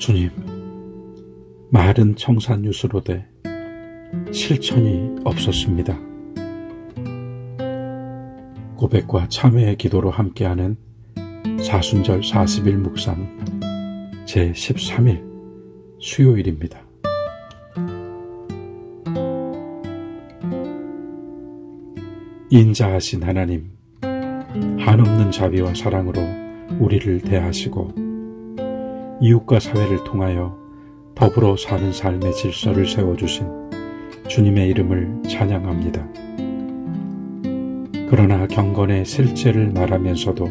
주님, 말은 청산유수로되 실천이 없었습니다. 고백과 참회의 기도로 함께하는 사순절 40일 묵상 제13일 수요일입니다. 인자하신 하나님, 한없는 자비와 사랑으로 우리를 대하시고 이웃과 사회를 통하여 더불어 사는 삶의 질서를 세워주신 주님의 이름을 찬양합니다. 그러나 경건의 실제를 말하면서도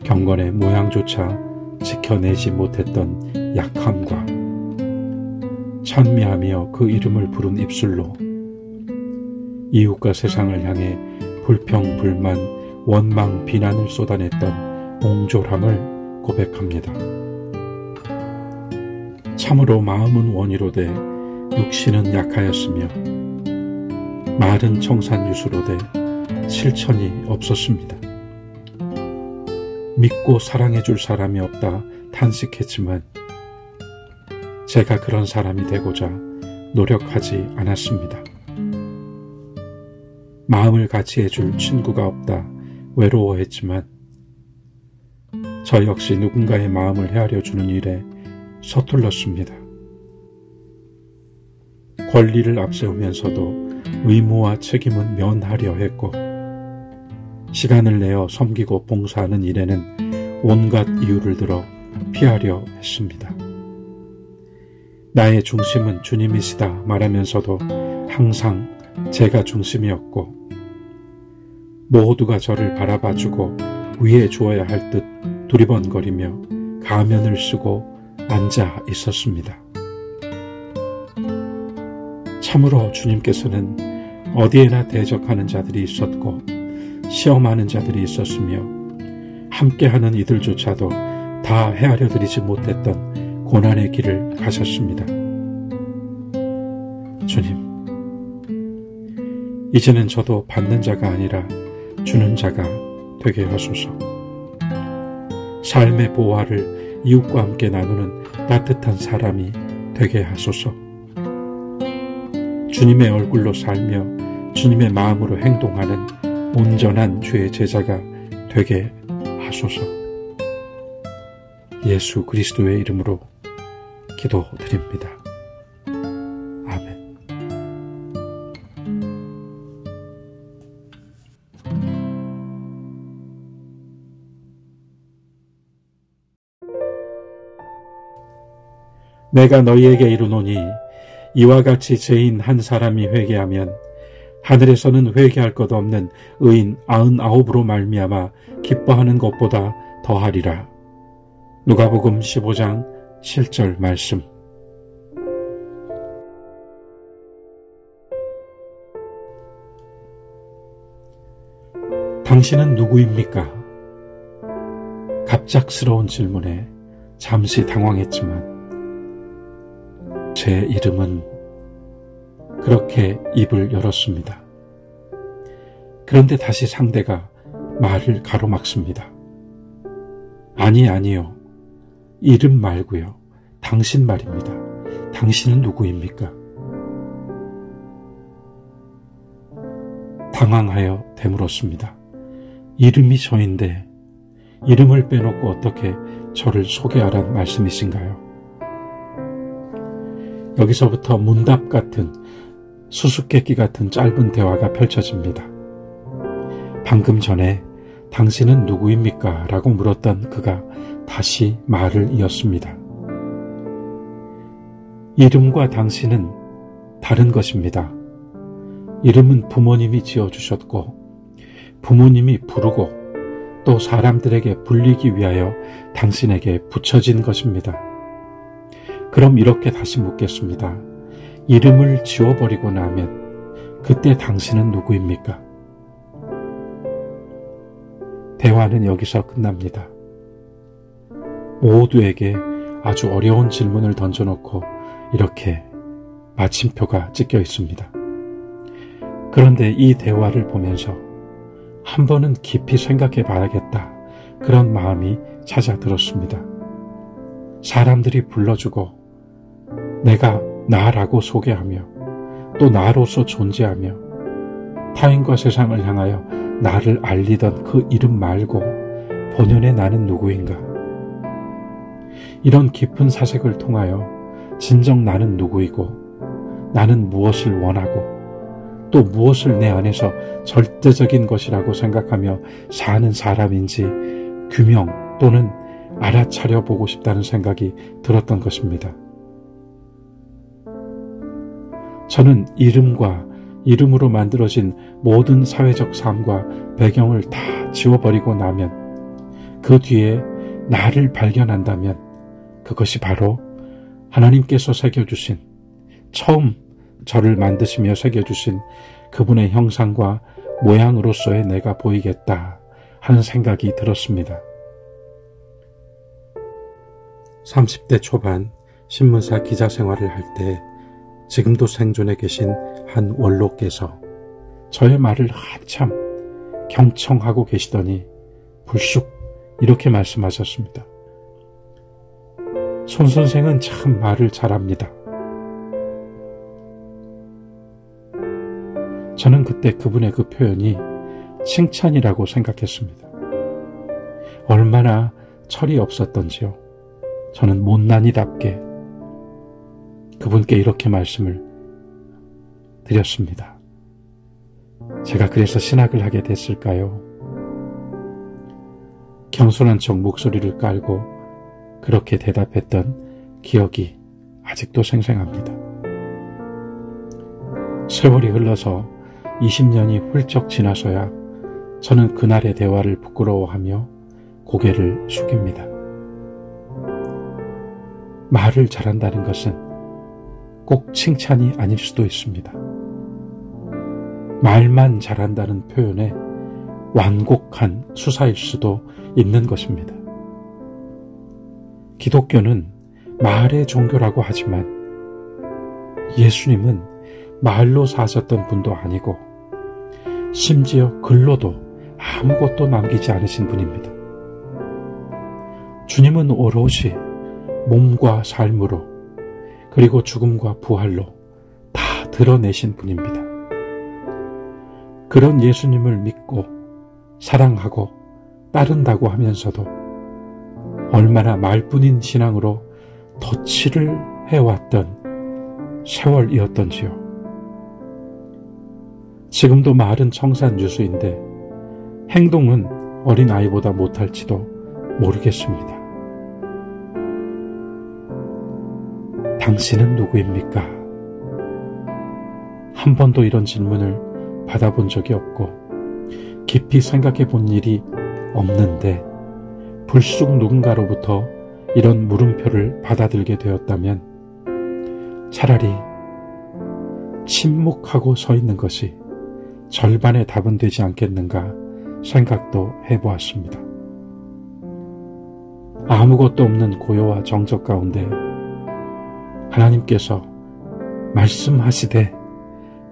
경건의 모양조차 지켜내지 못했던 약함과 찬미하며 그 이름을 부른 입술로 이웃과 세상을 향해 불평, 불만, 원망, 비난을 쏟아냈던 옹졸함을 고백합니다. 참으로 마음은 원이로되 육신은 약하였으며 말은 청산유수로되 실천이 없었습니다. 믿고 사랑해 줄 사람이 없다 탄식했지만 제가 그런 사람이 되고자 노력하지 않았습니다. 마음을 같이 해줄 친구가 없다 외로워했지만 저 역시 누군가의 마음을 헤아려주는 일에 서툴렀습니다. 권리를 앞세우면서도 의무와 책임은 면하려 했고 시간을 내어 섬기고 봉사하는 일에는 온갖 이유를 들어 피하려 했습니다. 나의 중심은 주님이시다 말하면서도 항상 제가 중심이었고 모두가 저를 바라봐주고 위해 주어야 할 듯 두리번거리며 가면을 쓰고 앉아 있었습니다. 참으로 주님께서는 어디에나 대적하는 자들이 있었고 시험하는 자들이 있었으며 함께하는 이들조차도 다 헤아려 드리지 못했던 고난의 길을 가셨습니다. 주님, 이제는 저도 받는 자가 아니라 주는 자가 되게 하소서. 삶의 보화를 이웃과 함께 나누는 따뜻한 사람이 되게 하소서. 주님의 얼굴로 살며 주님의 마음으로 행동하는 온전한 주의 제자가 되게 하소서. 예수 그리스도의 이름으로 기도드립니다. 아멘. 내가 너희에게 이르노니 이와 같이 죄인 한 사람이 회개하면 하늘에서는 회개할 것 없는 의인 99으로 말미암아 기뻐하는 것보다 더하리라. 누가복음 15장 7절 말씀. 당신은 누구입니까? 갑작스러운 질문에 잠시 당황했지만 제 이름은 그렇게 입을 열었습니다. 그런데 다시 상대가 말을 가로막습니다. 아니요. 이름 말고요. 당신 말입니다. 당신은 누구입니까? 당황하여 되물었습니다. 이름이 저인데 이름을 빼놓고 어떻게 저를 소개하란 말씀이신가요? 여기서부터 문답 같은 수수께끼 같은 짧은 대화가 펼쳐집니다. 방금 전에 당신은 누구입니까? 라고 물었던 그가 다시 말을 이었습니다. 이름과 당신은 다른 것입니다. 이름은 부모님이 지어주셨고 부모님이 부르고 또 사람들에게 불리기 위하여 당신에게 붙여진 것입니다. 그럼 이렇게 다시 묻겠습니다. 이름을 지워버리고 나면 그때 당신은 누구입니까? 대화는 여기서 끝납니다. 모두에게 아주 어려운 질문을 던져놓고 이렇게 마침표가 찍혀 있습니다. 그런데 이 대화를 보면서 한 번은 깊이 생각해 봐야겠다, 그런 마음이 찾아들었습니다. 사람들이 불러주고 내가 나라고 소개하며 또 나로서 존재하며 타인과 세상을 향하여 나를 알리던 그 이름 말고 본연의 나는 누구인가? 이런 깊은 사색을 통하여 진정 나는 누구이고 나는 무엇을 원하고 또 무엇을 내 안에서 절대적인 것이라고 생각하며 사는 사람인지 규명 또는 알아차려 보고 싶다는 생각이 들었던 것입니다. 저는 이름과 이름으로 만들어진 모든 사회적 삶과 배경을 다 지워버리고 나면 그 뒤에 나를 발견한다면 그것이 바로 하나님께서 새겨주신, 처음 저를 만드시며 새겨주신 그분의 형상과 모양으로서의 내가 보이겠다 하는 생각이 들었습니다. 30대 초반 신문사 기자 생활을 할 때 지금도 생존해 계신 한 원로께서 저의 말을 한참 경청하고 계시더니 불쑥 이렇게 말씀하셨습니다. 손 선생은 참 말을 잘합니다. 저는 그때 그분의 그 표현이 칭찬이라고 생각했습니다. 얼마나 철이 없었던지요. 저는 못난이답게 그분께 이렇게 말씀을 드렸습니다. 제가 그래서 신학을 하게 됐을까요? 겸손한 척 목소리를 깔고 그렇게 대답했던 기억이 아직도 생생합니다. 세월이 흘러서 20년이 훌쩍 지나서야 저는 그날의 대화를 부끄러워하며 고개를 숙입니다. 말을 잘한다는 것은 꼭 칭찬이 아닐 수도 있습니다. 말만 잘한다는 표현에 완곡한 수사일 수도 있는 것입니다. 기독교는 말의 종교라고 하지만 예수님은 말로 사셨던 분도 아니고 심지어 글로도 아무것도 남기지 않으신 분입니다. 주님은 오롯이 몸과 삶으로 그리고 죽음과 부활로 다 드러내신 분입니다. 그런 예수님을 믿고 사랑하고 따른다고 하면서도 얼마나 말뿐인 신앙으로 덧칠을 해왔던 세월이었던지요. 지금도 말은 청산유수인데 행동은 어린아이보다 못할지도 모르겠습니다. 당신은 누구입니까? 한 번도 이런 질문을 받아본 적이 없고 깊이 생각해 본 일이 없는데 불쑥 누군가로부터 이런 물음표를 받아들게 되었다면 차라리 침묵하고 서 있는 것이 절반의 답은 되지 않겠는가 생각도 해보았습니다. 아무것도 없는 고요와 정적 가운데 하나님께서 말씀하시되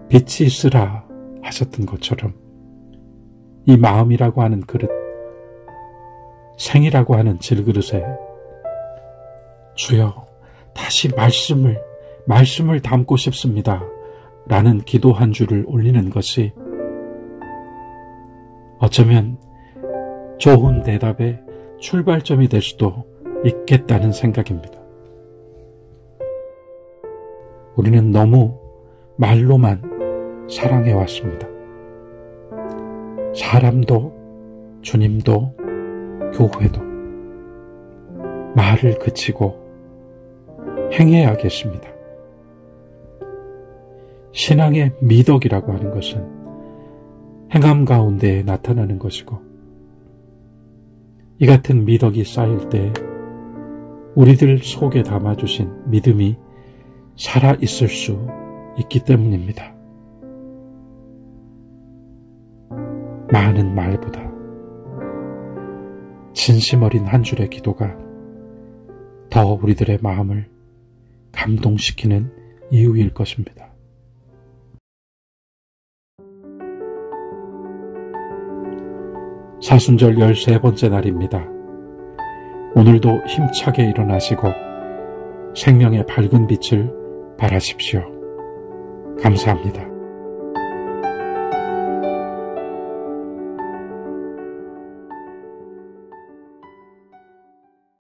빛이 있으라 하셨던 것처럼 이 마음이라고 하는 그릇, 생이라고 하는 질그릇에 주여 다시 말씀을 담고 싶습니다 라는 기도 한 줄을 올리는 것이 어쩌면 좋은 대답의 출발점이 될 수도 있겠다는 생각입니다. 우리는 너무 말로만 사랑해왔습니다. 사람도 주님도 교회도 말을 그치고 행해야겠습니다. 신앙의 미덕이라고 하는 것은 행함 가운데 나타나는 것이고 이 같은 미덕이 쌓일 때 우리들 속에 담아주신 믿음이 살아있을 수 있기 때문입니다. 많은 말보다 진심 어린 한 줄의 기도가 더 우리들의 마음을 감동시키는 이유일 것입니다. 사순절 13번째 날입니다. 오늘도 힘차게 일어나시고 생명의 밝은 빛을 발하십시오. 감사합니다.